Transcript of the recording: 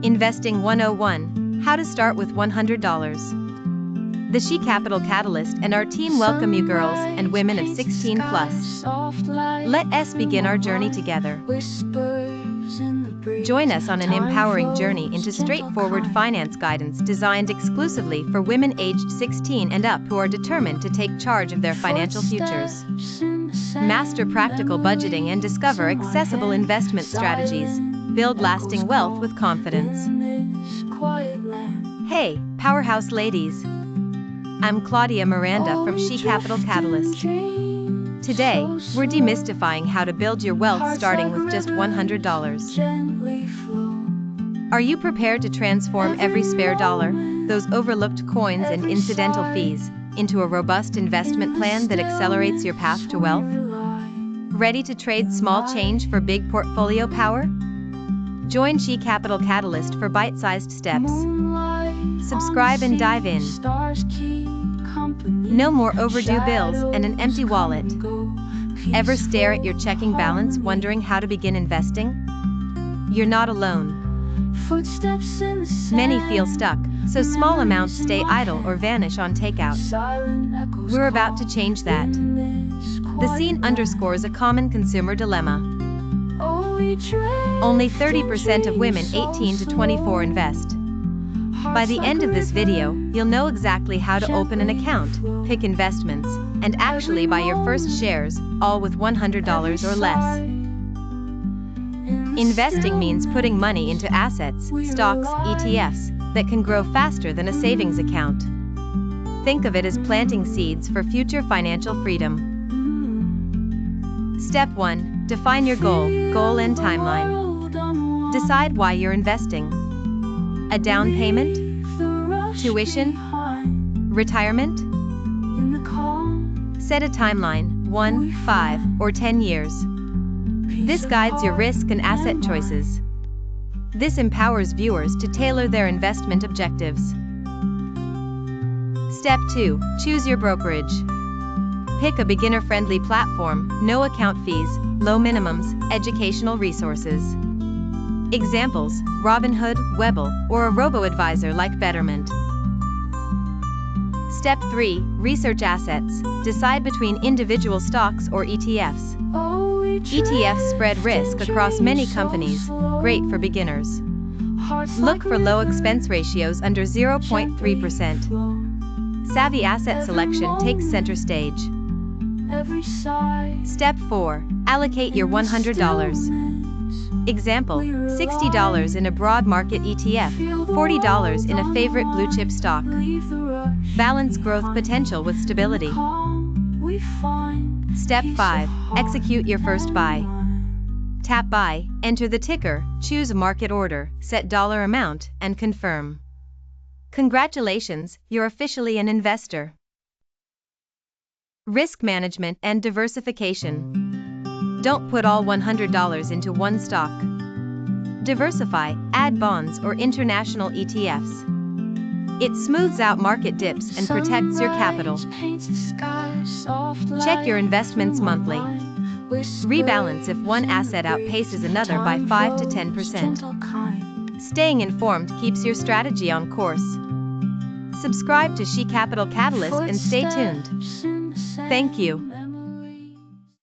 Investing 101, How to Start with $100. The She Capital Catalyst and our team welcome you girls and women of 16 plus. Let us begin our journey together. Join us on an empowering journey into straightforward finance guidance designed exclusively for women aged 16 and up who are determined to take charge of their financial futures. Master practical budgeting and discover accessible investment strategies. Build lasting wealth with confidence. Hey, powerhouse ladies! I'm Claudia Miranda from She Capital Catalyst. Today, we're demystifying how to build your wealth starting with just $100. Are you prepared to transform every spare dollar, those overlooked coins and incidental fees, into a robust investment plan that accelerates your path to wealth? Ready to trade small change for big portfolio power? Join She Capital Catalyst for bite-sized steps. Subscribe and dive in. No more overdue bills and an empty wallet. Ever stare at your checking balance wondering how to begin investing? You're not alone. Many feel stuck, so small amounts stay idle or vanish on takeout. We're about to change that. The scene underscores a common consumer dilemma. Only 30% of women 18 to 24 invest. By the end of this video, you'll know exactly how to open an account, pick investments, and actually buy your first shares, all with $100 or less. Investing means putting money into assets, stocks, ETFs, that can grow faster than a savings account. Think of it as planting seeds for future financial freedom. Step 1. Define your goal and timeline. Decide why you're investing. A down payment? Tuition? Retirement? Set a timeline, 1, 5, or 10 years. This guides your risk and asset choices. This empowers viewers to tailor their investment objectives. Step 2. Choose your brokerage. Pick a beginner-friendly platform, no account fees, low minimums, educational resources. Examples: Robinhood, Webull, or a robo-advisor like Betterment. Step 3. Research assets. Decide between individual stocks or ETFs. ETFs spread risk across many companies, great for beginners. Look for low expense ratios under 0.3%. Savvy asset selection takes center stage. Step 4. Allocate your $100. Example: $60 in a broad market ETF, $40 in a favorite blue chip stock. Balance growth potential with stability. Step 5. Execute your first buy. Tap buy, enter the ticker, choose a market order, set dollar amount, and confirm. Congratulations, you're officially an investor. Risk management and diversification. Don't put all $100 into one stock. Diversify, add bonds or international ETFs. It smooths out market dips and protects your capital. Check your investments monthly. Rebalance if one asset outpaces another by 5 to 10%. Staying informed keeps your strategy on course. Subscribe to She Capital Catalyst and stay tuned. Thank you.